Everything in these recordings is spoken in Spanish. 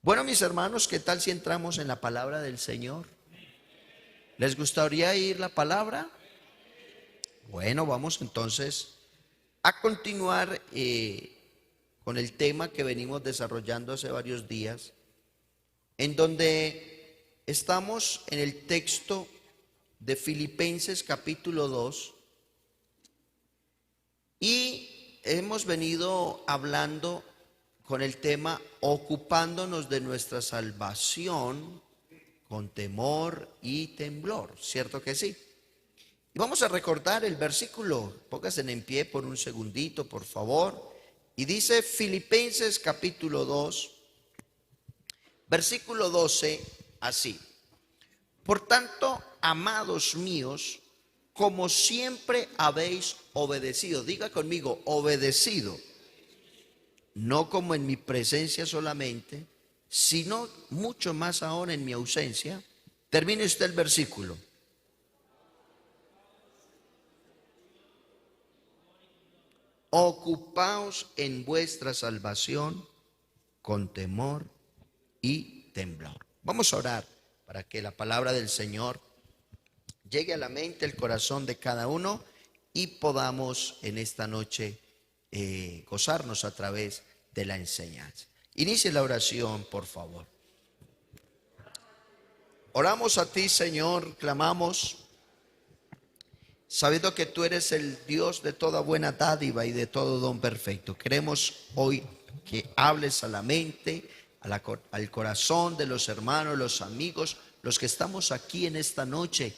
Bueno, mis hermanos, ¿qué tal si entramos en la palabra del Señor? ¿Les gustaría oír la palabra? Bueno, vamos entonces a continuar con el tema que venimos desarrollando hace varios días, en donde estamos en el texto de Filipenses capítulo 2 y hemos venido hablando con el tema ocupándonos de nuestra salvación con temor y temblor, ¿cierto que sí? Y vamos a recordar el versículo, pónganse en pie por un segundito, por favor, y dice Filipenses capítulo 2, versículo 12, así: por tanto, amados míos, como siempre habéis obedecido, diga conmigo, obedecido, no como en mi presencia solamente, sino mucho más ahora en mi ausencia. Termine usted el versículo. Ocupaos en vuestra salvación con temor y temblor. Vamos a orar para que la palabra del Señor llegue a la mente, el corazón de cada uno y podamos en esta noche gozarnos a través de la enseñanza. Inicie la oración, por favor. Oramos a ti, Señor, clamamos, sabiendo que tú eres el Dios de toda buena dádiva y de todo don perfecto. Queremos hoy que hables a la mente, al corazón de los hermanos, los amigos, los que estamos aquí en esta noche.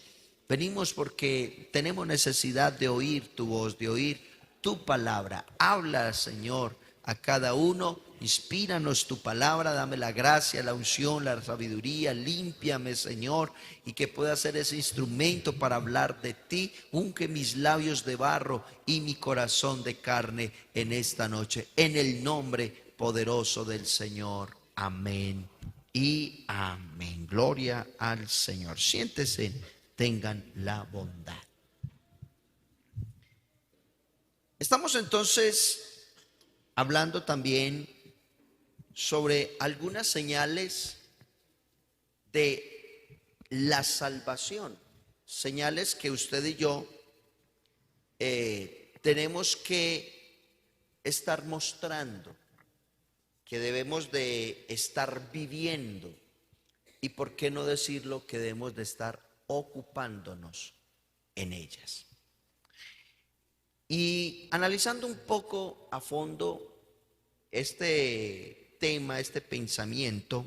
Venimos porque tenemos necesidad de oír tu voz, de oír tu palabra. Habla, Señor, a cada uno. Inspíranos tu palabra, dame la gracia, la unción, la sabiduría, límpiame, Señor, y que pueda ser ese instrumento para hablar de ti. Unge mis labios de barro y mi corazón de carne en esta noche, en el nombre poderoso del Señor. Amén y amén. Gloria al Señor. Siéntese, tengan la bondad. Estamos entonces hablando también sobre algunas señales de la salvación, señales que usted y yo tenemos que estar mostrando, que debemos de estar viviendo y, por qué no decirlo, que debemos de estar ocupándonos en ellas. Y analizando un poco a fondo este tema, este pensamiento,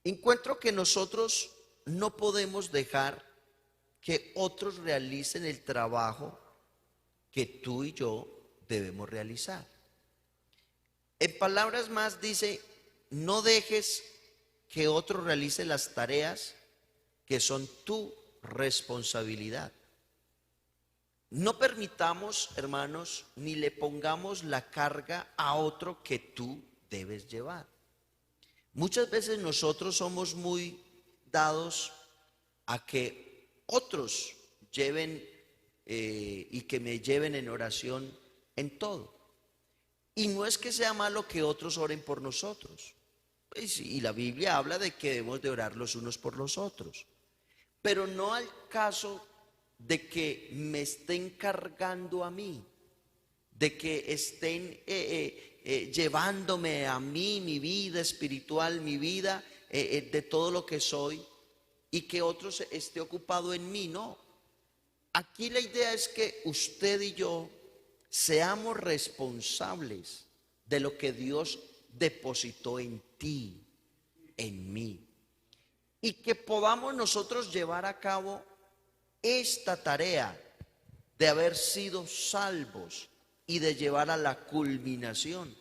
encuentro que nosotros no podemos dejar que otros realicen el trabajo que tú y yo debemos realizar. En palabras más dice, no dejes que otro realice las tareas que son tu responsabilidad. No permitamos, hermanos, ni le pongamos la carga a otro que tú debes llevar. Muchas veces nosotros somos muy dados a que otros lleven y que me lleven en oración en todo. Y no es que sea malo que otros oren por nosotros. Pues, y la Biblia habla de que debemos de orar los unos por los otros. Pero no al caso de que me estén cargando a mí, de que estén llevándome a mí, mi vida espiritual, mi vida de todo lo que soy, y que otro esté ocupado en mí. No, aquí la idea es que usted y yo seamos responsables de lo que Dios depositó en ti, en mí, y que podamos nosotros llevar a cabo esta tarea de haber sido salvos y de llevar a la culminación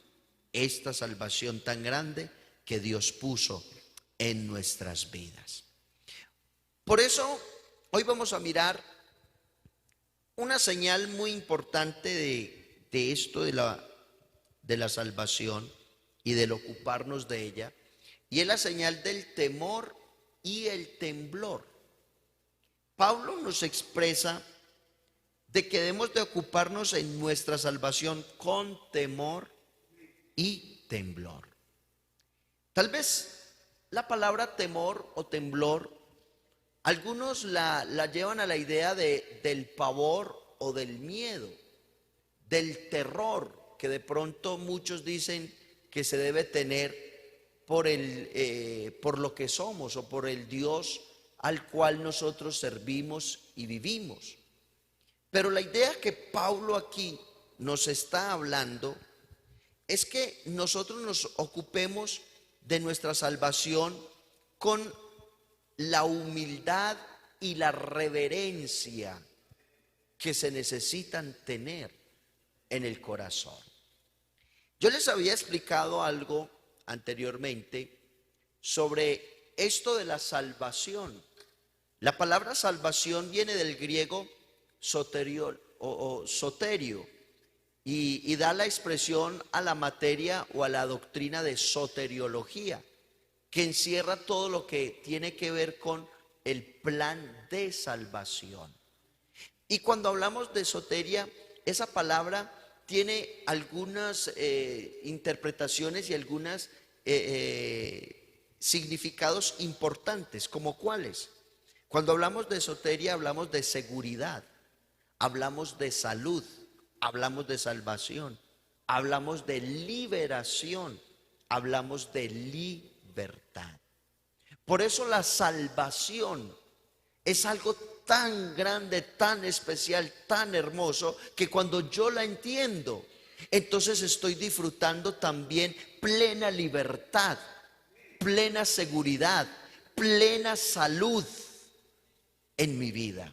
esta salvación tan grande que Dios puso en nuestras vidas. Por eso hoy vamos a mirar una señal muy importante de esto de la salvación y del ocuparnos de ella, y es la señal del temor y el temblor. Pablo nos expresa de que debemos de ocuparnos en nuestra salvación con temor y temblor. Tal vez la palabra temor o temblor, algunos la llevan a la idea del pavor o del miedo, del terror, que de pronto muchos dicen que se debe tener por lo que somos o por el Dios al cual nosotros servimos y vivimos. Pero la idea que Pablo aquí nos está hablando es que nosotros nos ocupemos de nuestra salvación con la humildad y la reverencia que se necesitan tener en el corazón. Yo les había explicado algo anteriormente sobre esto de la salvación. La palabra salvación viene del griego soterio o soterio y da la expresión a la materia o a la doctrina de soteriología, que encierra todo lo que tiene que ver con el plan de salvación. Y cuando hablamos de soteria, esa palabra tiene algunas interpretaciones y algunos significados importantes, como cuáles. Cuando hablamos de soteria, hablamos de seguridad, hablamos de salud, hablamos de salvación, hablamos de liberación, hablamos de libertad. Por eso la salvación es algo tan grande, tan especial, tan hermoso, que cuando yo la entiendo, entonces estoy disfrutando también plena libertad, plena seguridad, plena salud en mi vida.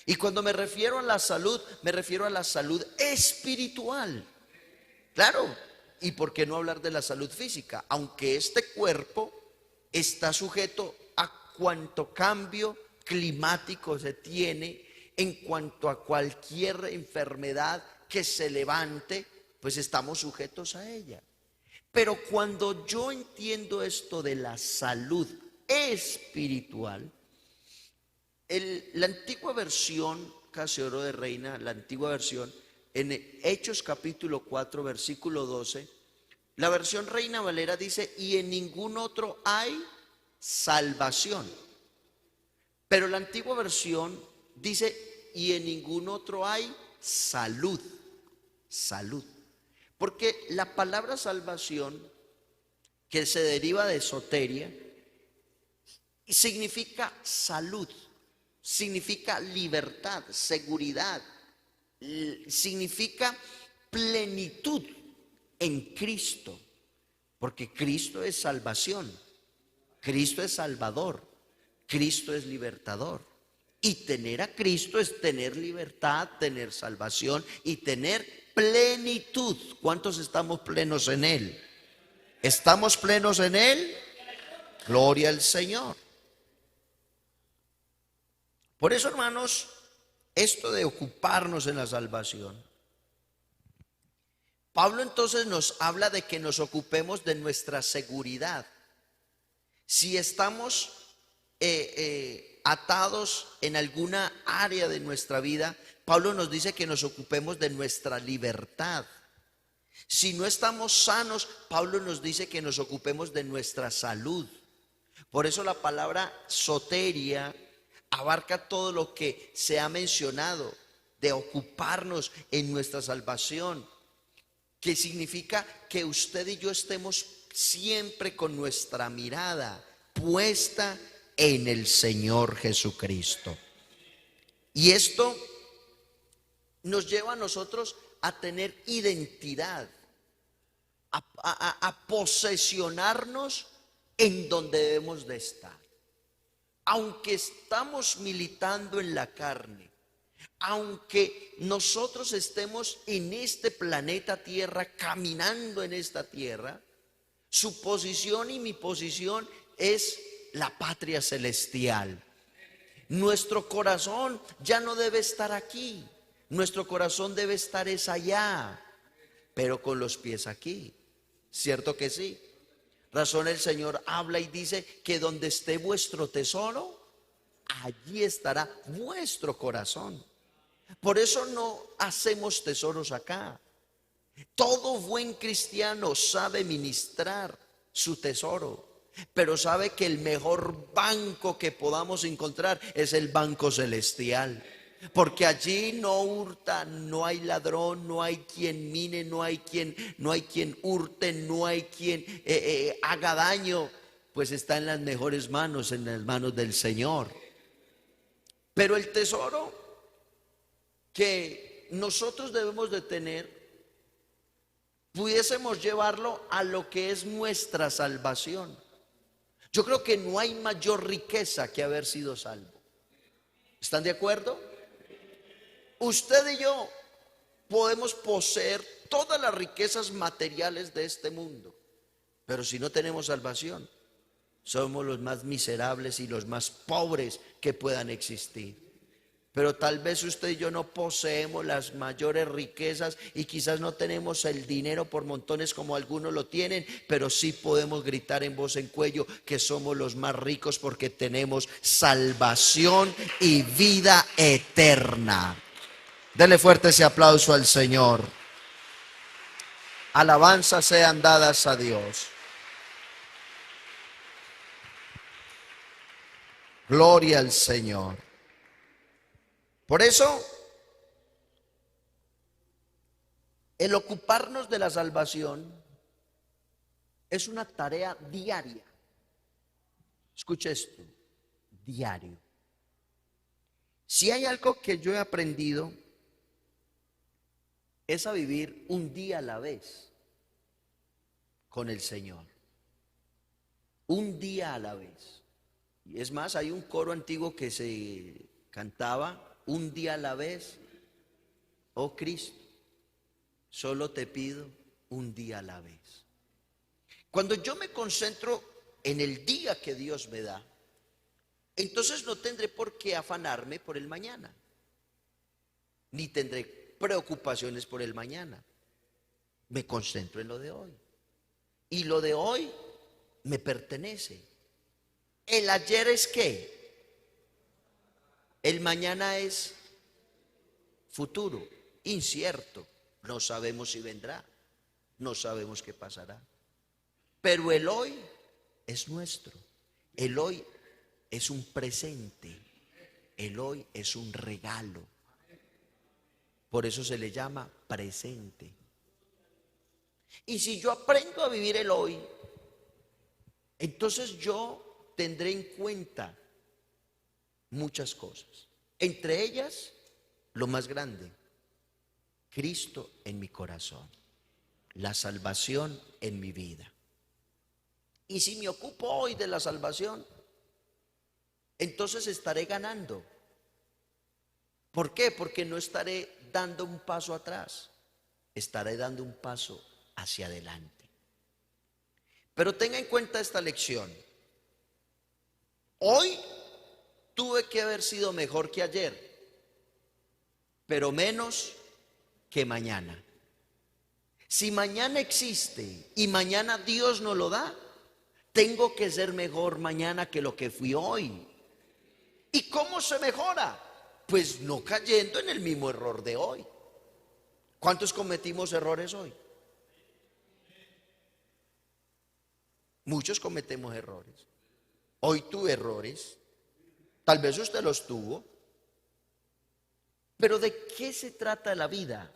Y cuando me refiero a la salud, me refiero a la salud espiritual. Claro, ¿y por qué no hablar de la salud física? Aunque este cuerpo está sujeto a cuanto cambio climático se tiene, en cuanto a cualquier enfermedad que se levante, pues estamos sujetos a ella. Pero cuando yo entiendo esto de la salud espiritual, la antigua versión, Casi Oro de Reina, la antigua versión, en Hechos capítulo 4, versículo 12, la versión Reina Valera dice: y en ningún otro hay salvación. Pero la antigua versión dice: y en ningún otro hay salud. Salud. Porque la palabra salvación, que se deriva de soteria, significa salud, significa libertad, seguridad, significa plenitud en Cristo. Porque Cristo es salvación, Cristo es salvador, Cristo es libertador. Y tener a Cristo es tener libertad, tener salvación y tener plenitud. ¿Cuántos estamos plenos en Él? ¿Estamos plenos en Él? Gloria al Señor. Por eso, hermanos, esto de ocuparnos en la salvación, Pablo entonces nos habla de que nos ocupemos de nuestra seguridad. Si estamos atados en alguna área de nuestra vida, Pablo nos dice que nos ocupemos de nuestra libertad. Si no estamos sanos, Pablo nos dice que nos ocupemos de nuestra salud. Por eso la palabra soteria abarca todo lo que se ha mencionado, de ocuparnos en nuestra salvación, que significa que usted y yo estemos siempre con nuestra mirada puesta en el Señor Jesucristo. Y esto nos lleva a nosotros a tener identidad, a posesionarnos en donde debemos de estar. Aunque estamos militando en la carne, aunque nosotros estemos en este planeta Tierra, caminando en esta tierra, su posición y mi posición es la patria celestial. Nuestro corazón ya no debe estar aquí, nuestro corazón debe estar es allá, pero con los pies aquí. ¿Cierto que sí? Razón el Señor habla y dice que donde esté vuestro tesoro, allí estará vuestro corazón. Por eso no hacemos tesoros acá. Todo buen cristiano sabe ministrar su tesoro, pero sabe que el mejor banco que podamos encontrar es el banco celestial. Porque allí no hurta, no hay ladrón, no hay quien mine, no hay quien hurte, no hay quien haga daño, pues está en las mejores manos, en las manos del Señor. Pero el tesoro que nosotros debemos de tener, pudiésemos llevarlo a lo que es nuestra salvación. Yo creo que no hay mayor riqueza que haber sido salvo. ¿Están de acuerdo? Usted y yo podemos poseer todas las riquezas materiales de este mundo, pero si no tenemos salvación, somos los más miserables y los más pobres que puedan existir. Pero tal vez usted y yo no poseemos las mayores riquezas y quizás no tenemos el dinero por montones como algunos lo tienen, pero sí podemos gritar en voz en cuello que somos los más ricos porque tenemos salvación y vida eterna. Dele fuerte ese aplauso al Señor. Alabanzas sean dadas a Dios. Gloria al Señor. Por eso, el ocuparnos de la salvación es una tarea diaria. Escuche esto, diario. Si hay algo que yo he aprendido, es a vivir un día a la vez con el Señor. Un día a la vez. Y es más, hay un coro antiguo que se cantaba: un día a la vez, oh Cristo, solo te pido un día a la vez. Cuando yo me concentro en el día que Dios me da, entonces no tendré por qué afanarme por el mañana, ni tendré preocupaciones por el mañana. Me concentro en lo de hoy. Y lo de hoy me pertenece. El ayer es ¿qué? El mañana es futuro, incierto. No sabemos si vendrá, no sabemos qué pasará. Pero el hoy es nuestro. El hoy es un presente. El hoy es un regalo. Por eso se le llama presente. Y si yo aprendo a vivir el hoy, entonces yo tendré en cuenta muchas cosas. Entre ellas, lo más grande, Cristo en mi corazón, la salvación en mi vida. Y si me ocupo hoy de la salvación, entonces estaré ganando. ¿Por qué? Porque no estaré dando un paso atrás, estaré dando un paso hacia adelante. Pero tenga en cuenta esta lección. Hoy tuve que haber sido mejor que ayer, pero menos que mañana. Si mañana existe y mañana Dios nos lo da, tengo que ser mejor mañana que lo que fui hoy. ¿Y cómo se mejora? Pues no cayendo en el mismo error de hoy. ¿Cuántos cometimos errores hoy? Muchos cometemos errores. Hoy tuve errores. Tal vez usted los tuvo. Pero ¿de qué se trata la vida?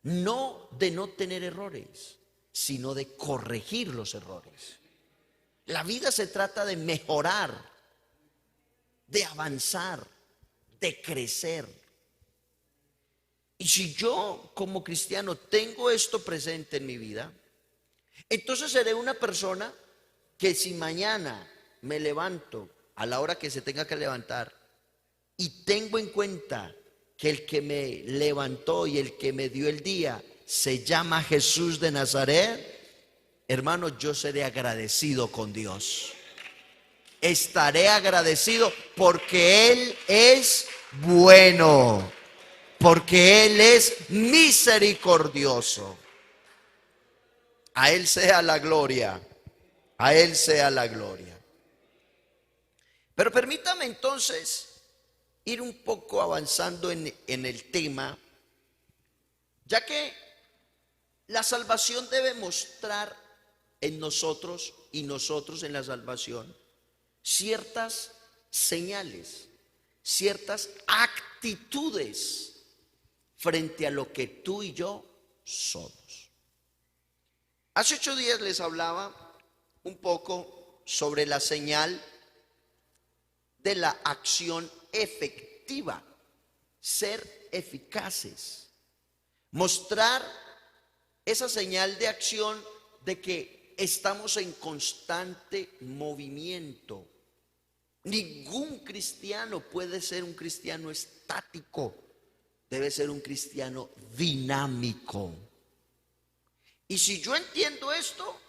No de no tener errores, sino de corregir los errores. La vida se trata de mejorar, de avanzar, de crecer. Y si yo como cristiano tengo esto presente en mi vida, entonces seré una persona que si mañana me levanto a la hora que se tenga que levantar y tengo en cuenta que el que me levantó y el que me dio el día se llama Jesús de Nazaret, hermano, yo seré agradecido con Dios. Estaré agradecido porque Él es bueno, porque Él es misericordioso. A Él sea la gloria, a Él sea la gloria. Pero permítame entonces ir un poco avanzando en el tema, ya que La salvación debe mostrar en nosotros y nosotros en la salvación ciertas señales, ciertas actitudes frente a lo que tú y yo somos. Hace 8 días les hablaba un poco sobre la señal de la acción efectiva, ser eficaces, mostrar esa señal de acción de que estamos en constante movimiento. Ningún cristiano puede ser un cristiano estático, debe ser un cristiano dinámico. Y si yo entiendo esto,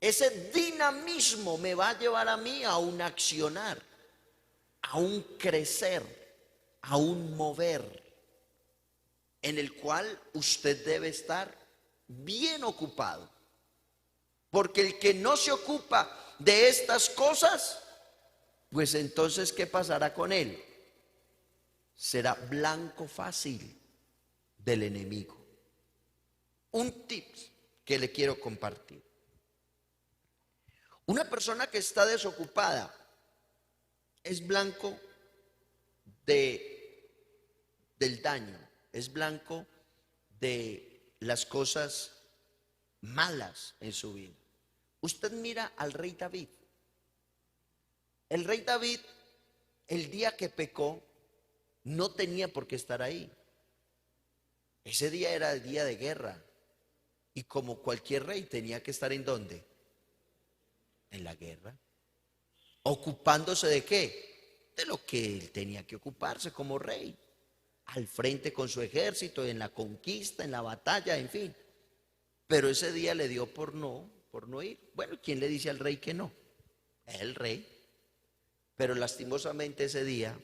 ese dinamismo me va a llevar a mí a un accionar, a un crecer, a un mover, en el cual usted debe estar bien ocupado. Porque el que no se ocupa de estas cosas, pues entonces, ¿qué pasará con él? Será blanco fácil del enemigo. Un tip que le quiero compartir. Una persona que está desocupada es blanco del daño, es blanco de las cosas malas en su vida. Usted mira al rey David. El rey David, el día que pecó, no tenía por qué estar ahí. Ese día era el día de guerra. Y como cualquier rey tenía que estar ¿en dónde? En la guerra. ¿Ocupándose de qué? De lo que él tenía que ocuparse como rey. Al frente con su ejército, en la conquista, en la batalla, en fin. Pero ese día le dio por no ir. Bueno, ¿quién le dice al rey que no? El rey. Pero lastimosamente ese día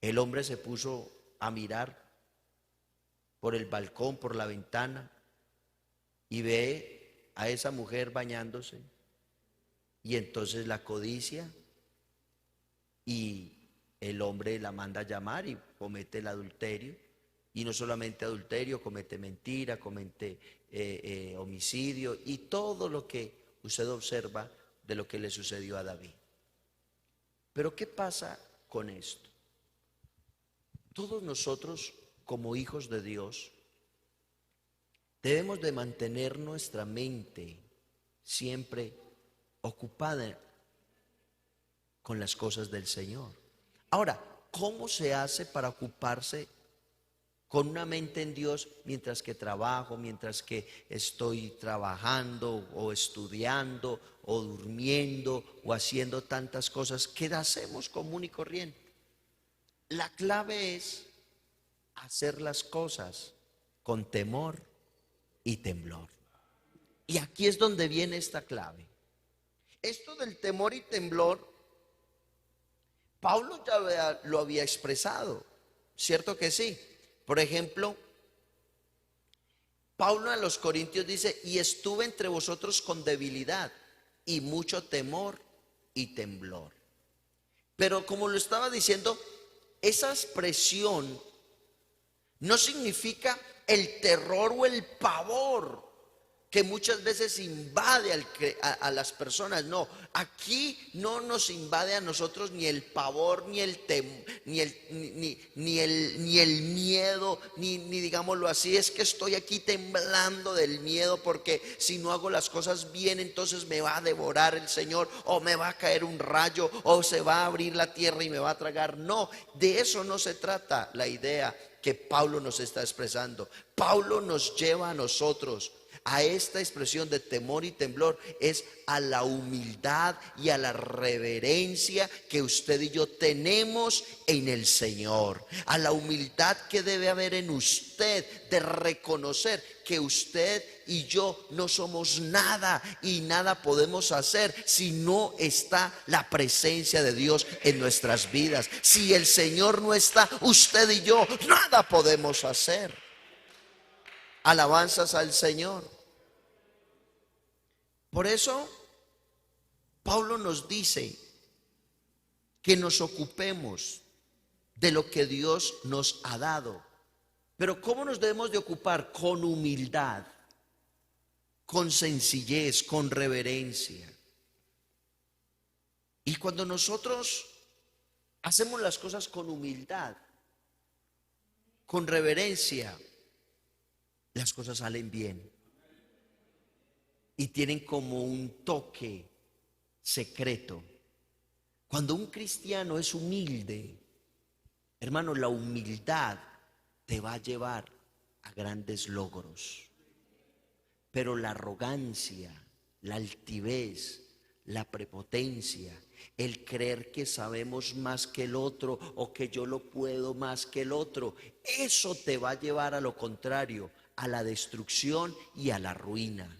el hombre se puso a mirar por el balcón, por la ventana, y ve a esa mujer bañándose, y entonces la codicia, y el hombre la manda a llamar y comete el adulterio. Y no solamente adulterio, comete mentira, comete homicidio y todo lo que usted observa de lo que le sucedió a David. Pero ¿qué pasa con esto? Todos nosotros, como hijos de Dios, debemos de mantener nuestra mente siempre ocupada con las cosas del Señor. Ahora, ¿cómo se hace para ocuparse con una mente en Dios mientras que trabajo, mientras que estoy trabajando o estudiando o durmiendo o haciendo tantas cosas que hacemos común y corriente? La clave es hacer las cosas con temor y temblor. Y aquí es donde viene esta clave. Esto del temor y temblor, Pablo ya lo había expresado, ¿cierto que sí? Por ejemplo, Pablo a los Corintios dice: y estuve entre vosotros con debilidad y mucho temor y temblor. Pero como lo estaba diciendo, esa expresión no significa el terror o el pavor que muchas veces invade a las personas. No, aquí no nos invade a nosotros ni el pavor, ni el miedo, ni digámoslo así, es que estoy aquí temblando del miedo porque si no hago las cosas bien, entonces me va a devorar el Señor, o me va a caer un rayo, o se va a abrir la tierra y me va a tragar. No, de eso no se trata la idea que Pablo nos está expresando. Pablo nos lleva a nosotros a esta expresión de temor y temblor, es a la humildad y a la reverencia que usted y yo tenemos en el Señor, a la humildad que debe haber en usted de reconocer que usted y yo no somos nada y nada podemos hacer si no está la presencia de Dios en nuestras vidas. Si el Señor no está, usted y yo nada podemos hacer. Alabanzas al Señor. Por eso Pablo nos dice que nos ocupemos de lo que Dios nos ha dado, Pero ¿cómo nos debemos de ocupar? Con humildad, con sencillez, con reverencia. Y cuando nosotros hacemos las cosas con humildad, con reverencia, las cosas salen bien. Y tienen como un toque secreto. Cuando un cristiano es humilde, hermano, la humildad te va a llevar a grandes logros. Pero la arrogancia, la altivez, la prepotencia, el creer que sabemos más que el otro o que yo lo puedo más que el otro, eso te va a llevar a lo contrario, a la destrucción y a la ruina.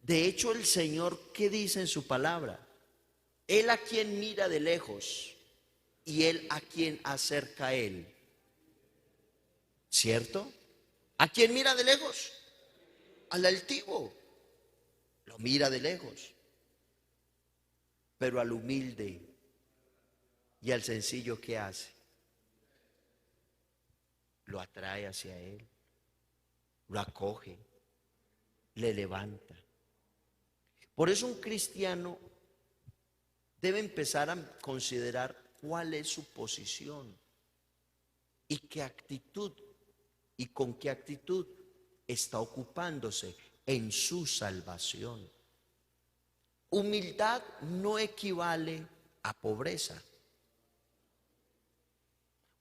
De hecho, el Señor, ¿qué dice en su palabra? Él a quien mira de lejos y él a quien acerca a él. ¿Cierto? ¿A quién mira de lejos? Al altivo. Lo mira de lejos. Pero al humilde y al sencillo, ¿qué hace? Lo atrae hacia él. Lo acoge. Le levanta. Por eso un cristiano debe empezar a considerar cuál es su posición y qué actitud y con qué actitud está ocupándose en su salvación. Humildad no equivale a pobreza.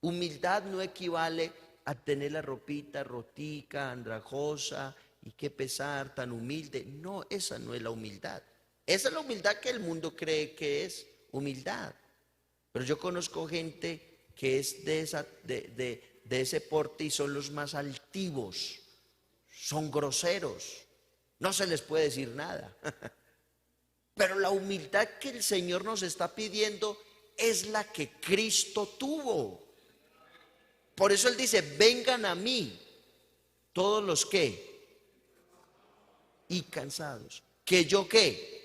Humildad no equivale a tener la ropita rotica, andrajosa y qué pesar, tan humilde. No, esa no es la humildad. Esa es la humildad que el mundo cree que es humildad. Pero yo conozco gente que es de ese porte y son los más altivos, son groseros, no se les puede decir nada. Pero la humildad que el Señor nos está pidiendo es la que Cristo tuvo. Por eso Él dice, vengan a mí, todos los que y cansados, que yo qué,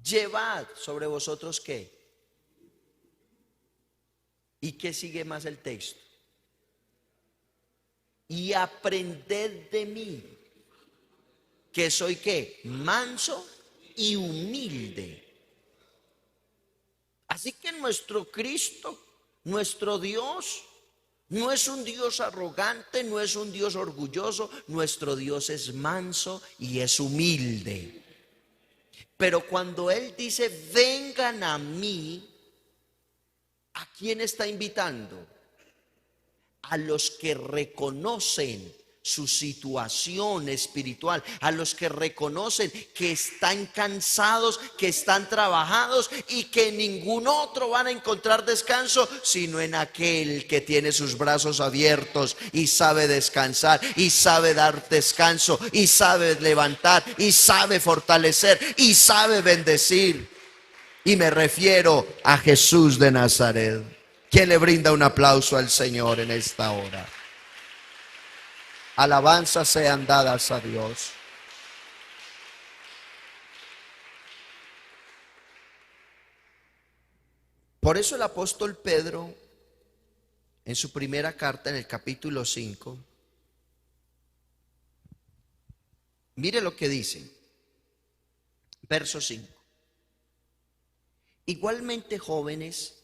llevad sobre vosotros qué. ¿Y qué sigue más el texto? Y aprended de mí, que soy qué, manso y humilde. Así que nuestro Cristo, nuestro Dios, no es un Dios arrogante, no es un Dios orgulloso, nuestro Dios es manso y es humilde. Pero cuando Él dice, vengan a mí, ¿a quién está invitando? A los que reconocen su situación espiritual, a los que reconocen que están cansados, que están trabajados y que en ningún otro van a encontrar descanso, sino en aquel que tiene sus brazos abiertos y sabe descansar y sabe dar descanso y sabe levantar y sabe fortalecer y sabe bendecir. Y me refiero a Jesús de Nazaret. ¿Quién le brinda un aplauso al Señor en esta hora? Alabanzas sean dadas a Dios. Por eso el apóstol Pedro, en su primera carta, en el capítulo 5, mire lo que dice, verso 5. Igualmente, jóvenes,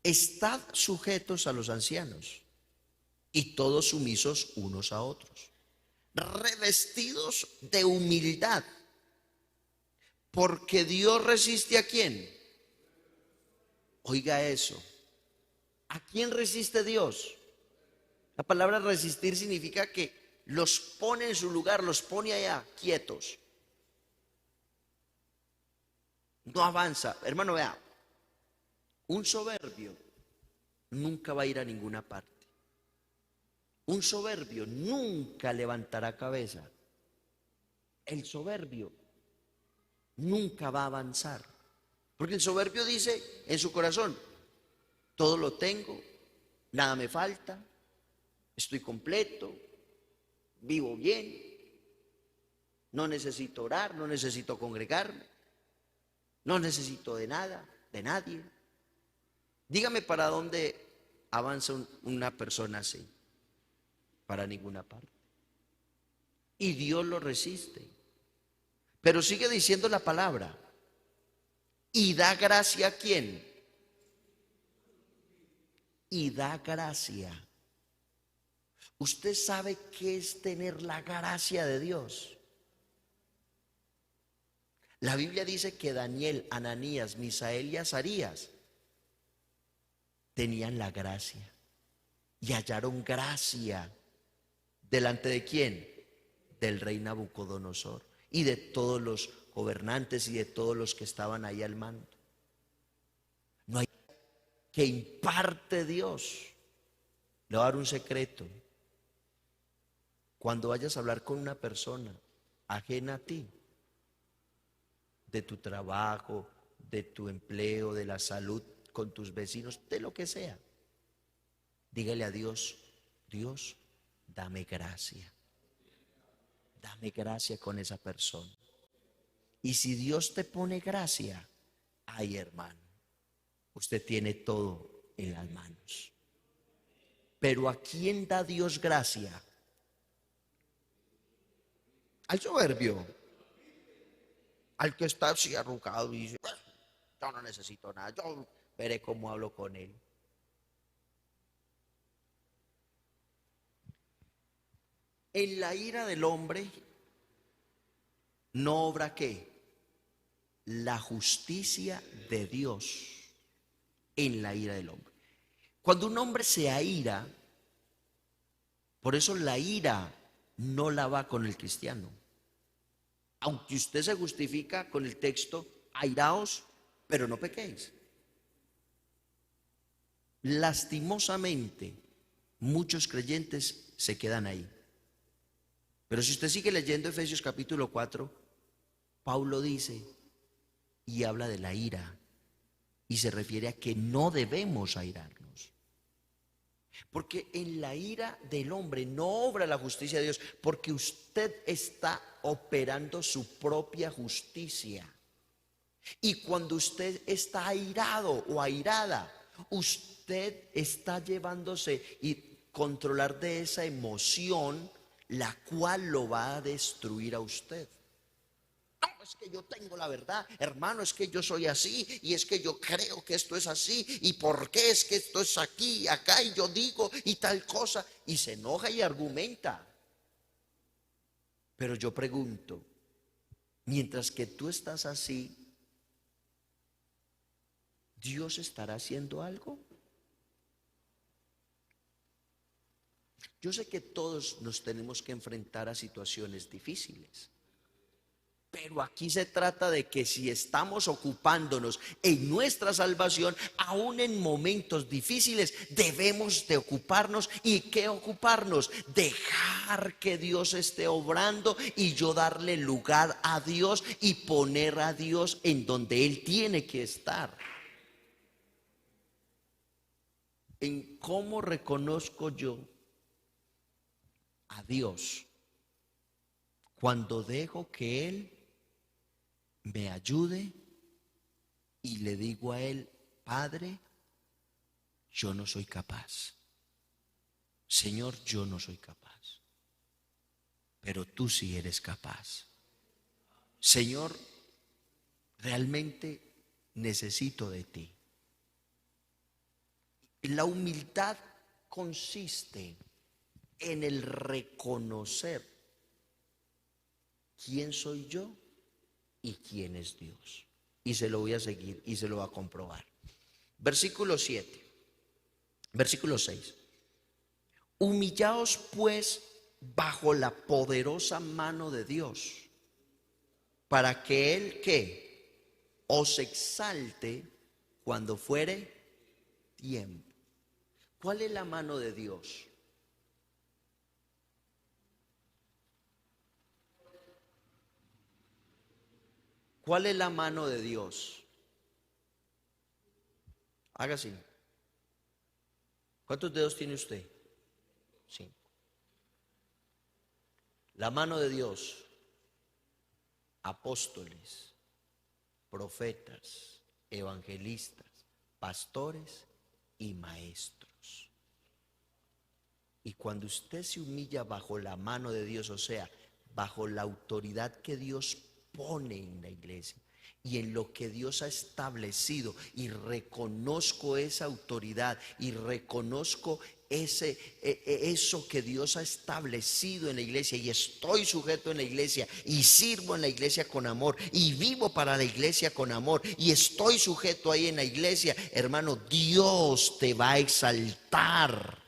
estad sujetos a los ancianos y todos sumisos unos a otros, revestidos de humildad, porque Dios resiste ¿a quién? Oiga eso, ¿a quién resiste Dios? La palabra resistir significa que los pone en su lugar, los pone allá quietos, no avanza. Hermano, vea, un soberbio nunca va a ir a ninguna parte. Un soberbio nunca levantará cabeza. El soberbio nunca va a avanzar. Porque el soberbio dice en su corazón, todo lo tengo, nada me falta, estoy completo, vivo bien, no necesito orar, no necesito congregarme, no necesito de nada, de nadie. Dígame para dónde avanza una persona así? Para ninguna parte. Y Dios lo resiste. Pero sigue diciendo la palabra. ¿Y da gracia a quién? Y da gracia. ¿Usted sabe qué es tener la gracia de Dios? La Biblia dice que Daniel, Ananías, Misael y Azarías tenían la gracia y hallaron gracia delante de quién, del rey Nabucodonosor y de todos los gobernantes y de todos los que estaban ahí al mando. No hay que imparte Dios. Le voy a dar un secreto. Cuando vayas a hablar con una persona ajena a ti, de tu trabajo, de tu empleo, de la salud, con tus vecinos, de lo que sea, dígale a Dios: Dios, dame gracia. Dame gracia con esa persona. Y si Dios te pone gracia, ay, hermano, usted tiene todo en las manos. Pero ¿a quién da Dios gracia? Al soberbio, al que está así arrugado y dice: "Bueno, yo no necesito nada, yo veré cómo hablo con él". En la ira del hombre no obra ¿qué? La justicia de Dios en la ira del hombre. Cuando un hombre se aira, por eso la ira no la va con el cristiano. Aunque usted se justifica con el texto: airaos, pero no pequéis. Lastimosamente, muchos creyentes se quedan ahí. Pero si usted sigue leyendo Efesios capítulo 4, Pablo dice y habla de la ira y se refiere a que no debemos airarnos. Porque en la ira del hombre no obra la justicia de Dios, porque usted está operando su propia justicia. Y cuando usted está airado o airada, usted está llevándose y controlar de esa emoción, la cual lo va a destruir a usted. No, es que yo tengo la verdad, hermano, es que yo soy así, y es que yo creo que esto es así, y por qué es que esto es aquí, acá, y yo digo, y tal cosa, y se enoja y argumenta. Pero yo pregunto, mientras que tú estás así, ¿Dios estará haciendo algo? Yo sé que todos nos tenemos que enfrentar a situaciones difíciles, pero aquí se trata de que si estamos ocupándonos en nuestra salvación, aún en momentos difíciles, debemos de ocuparnos. ¿Y qué ocuparnos? Dejar que Dios esté obrando y yo darle lugar a Dios y poner a Dios en donde Él tiene que estar. ¿En cómo reconozco yo a Dios? Cuando dejo que Él me ayude y le digo a Él: Padre, yo no soy capaz. Señor, yo no soy capaz. Pero tú sí eres capaz. Señor, realmente necesito de ti. La humildad consiste en el reconocer quién soy yo y quién es Dios. Y se lo voy a seguir y se lo va a comprobar. Versículo 7, versículo 6. Humillaos pues bajo la poderosa mano de Dios, para que Él ¿qué? Os exalte cuando fuere tiempo. ¿Cuál es la mano de Dios? ¿Cuál es la mano de Dios? Haga así. ¿Cuántos dedos tiene usted? 5. La mano de Dios: apóstoles, profetas, evangelistas, pastores y maestros. Y cuando usted se humilla bajo la mano de Dios, o sea, bajo la autoridad que Dios pone en la iglesia y en lo que Dios ha establecido, y reconozco esa autoridad y reconozco eso que Dios ha establecido en la iglesia, y estoy sujeto en la iglesia y sirvo en la iglesia con amor y vivo para la iglesia con amor y estoy sujeto ahí en la iglesia, hermano, Dios te va a exaltar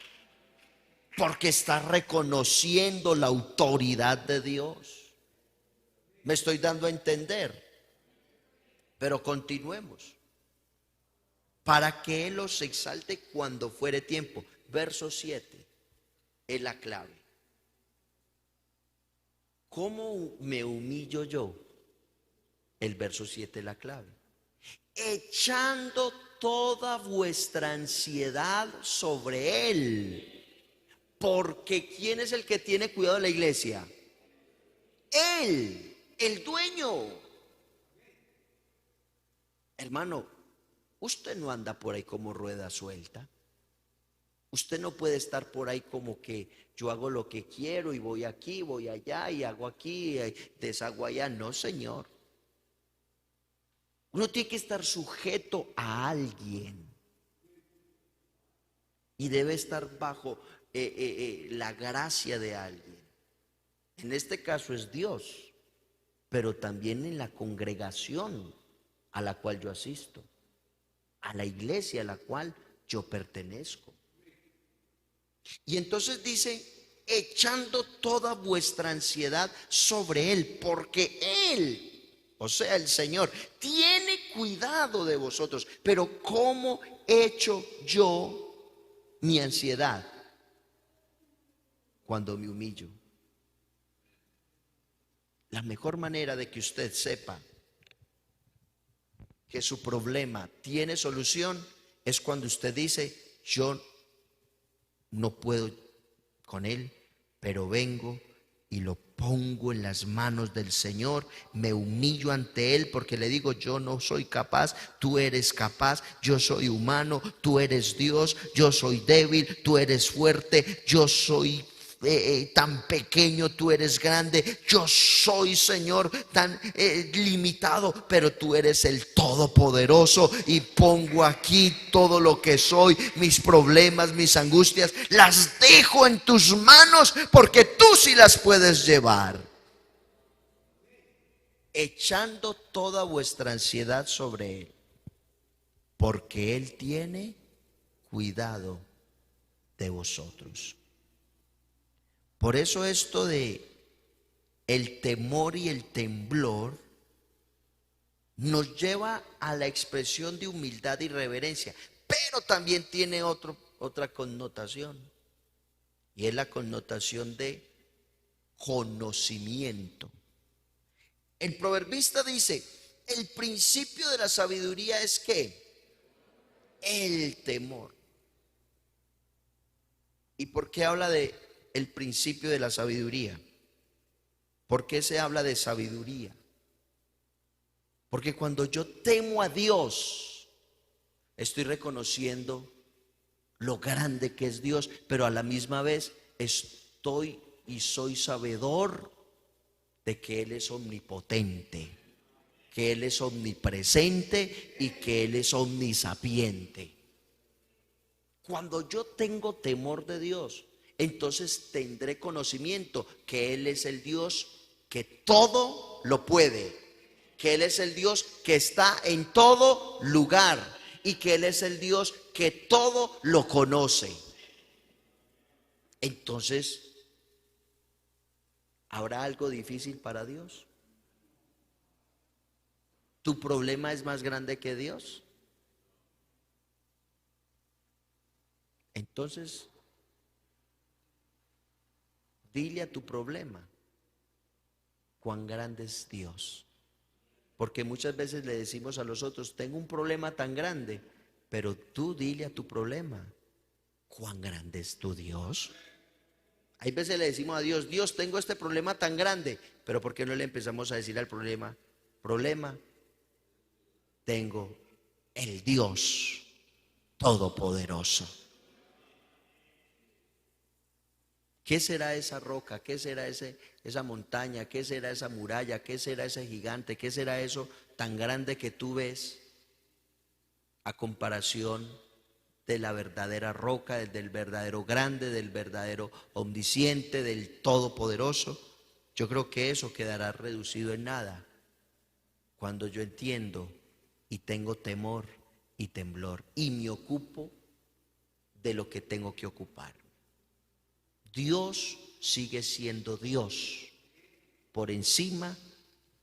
porque estás reconociendo la autoridad de Dios. Me estoy dando a entender. Pero continuemos. Para que Él los exalte cuando fuere tiempo. Verso 7 es la clave. ¿Cómo me humillo yo? El verso 7 es la clave. Echando toda vuestra ansiedad sobre Él. Porque ¿quién es el que tiene cuidado de la iglesia? Él, el dueño. Hermano, usted no anda por ahí como rueda suelta. Usted no puede estar por ahí como que yo hago lo que quiero y voy aquí, voy allá y hago aquí, deshago allá. No, señor. Uno tiene que estar sujeto a alguien y debe estar bajo la gracia de alguien. En este caso es Dios, pero también en la congregación a la cual yo asisto, a la iglesia a la cual yo pertenezco. Y entonces dice, echando toda vuestra ansiedad sobre Él, porque Él, o sea, el Señor, tiene cuidado de vosotros. Pero ¿cómo echo yo mi ansiedad? Cuando me humillo. La mejor manera de que usted sepa que su problema tiene solución es cuando usted dice, yo no puedo con él, pero vengo y lo pongo en las manos del Señor, me humillo ante Él porque le digo, yo no soy capaz, tú eres capaz, yo soy humano, tú eres Dios, yo soy débil, tú eres fuerte, yo soy tan pequeño, tú eres grande, yo soy, Señor, tan limitado, pero tú eres el todopoderoso, y pongo aquí todo lo que soy, mis problemas, mis angustias, las dejo en tus manos porque tú sí las puedes llevar. Echando toda vuestra ansiedad sobre Él, porque Él tiene cuidado de vosotros. Por eso esto de el temor y el temblor nos lleva a la expresión de humildad y reverencia, pero también tiene otra connotación, y es la connotación de conocimiento. El proverbista dice, el principio de la sabiduría es ¿qué? El temor. ¿Y por qué habla de el principio de la sabiduría? ¿Por qué se habla de sabiduría? Porque cuando yo temo a Dios, estoy reconociendo lo grande que es Dios, pero a la misma vez estoy y soy sabedor de que Él es omnipotente, que Él es omnipresente y que Él es omnisapiente. Cuando yo tengo temor de Dios, entonces tendré conocimiento que Él es el Dios que todo lo puede, que Él es el Dios que está en todo lugar y que Él es el Dios que todo lo conoce. Entonces, ¿habrá algo difícil para Dios? ¿Tu problema es más grande que Dios? Entonces, dile a tu problema cuán grande es Dios. Porque muchas veces le decimos a los otros, tengo un problema tan grande, pero tú dile a tu problema cuán grande es tu Dios. Hay veces le decimos a Dios, Dios, tengo este problema tan grande, pero ¿por qué no le empezamos a decir al problema, tengo el Dios todopoderoso? ¿Qué será esa roca? ¿Qué será esa montaña? ¿Qué será esa muralla? ¿Qué será ese gigante? ¿Qué será eso tan grande que tú ves a comparación de la verdadera roca, del verdadero grande, del verdadero omnisciente, del todopoderoso? Yo creo que eso quedará reducido en nada cuando yo entiendo y tengo temor y temblor y me ocupo de lo que tengo que ocupar. Dios sigue siendo Dios por encima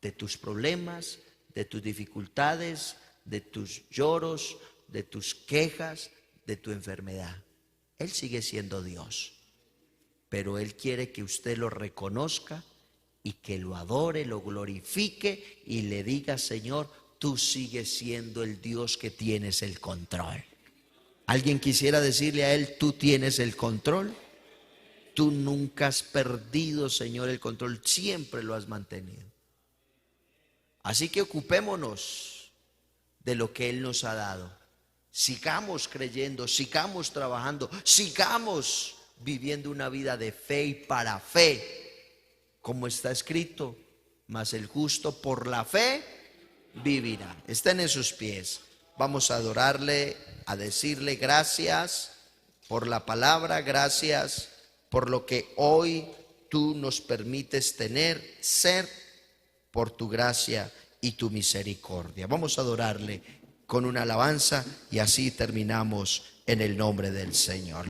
de tus problemas, de tus dificultades, de tus lloros, de tus quejas, de tu enfermedad. Él sigue siendo Dios, pero Él quiere que usted lo reconozca y que lo adore, lo glorifique y le diga: Señor, tú sigues siendo el Dios que tienes el control. ¿Alguien quisiera decirle a Él: tú tienes el control? Tú nunca has perdido, Señor, el control, siempre lo has mantenido. Así que ocupémonos de lo que Él nos ha dado. Sigamos creyendo, sigamos trabajando, sigamos viviendo una vida de fe y para fe, como está escrito: mas el justo por la fe vivirá. Estén en sus pies. Vamos a adorarle, a decirle gracias por la palabra, gracias por lo que hoy tú nos permites tener, ser, por tu gracia y tu misericordia. Vamos a adorarle con una alabanza y así terminamos en el nombre del Señor.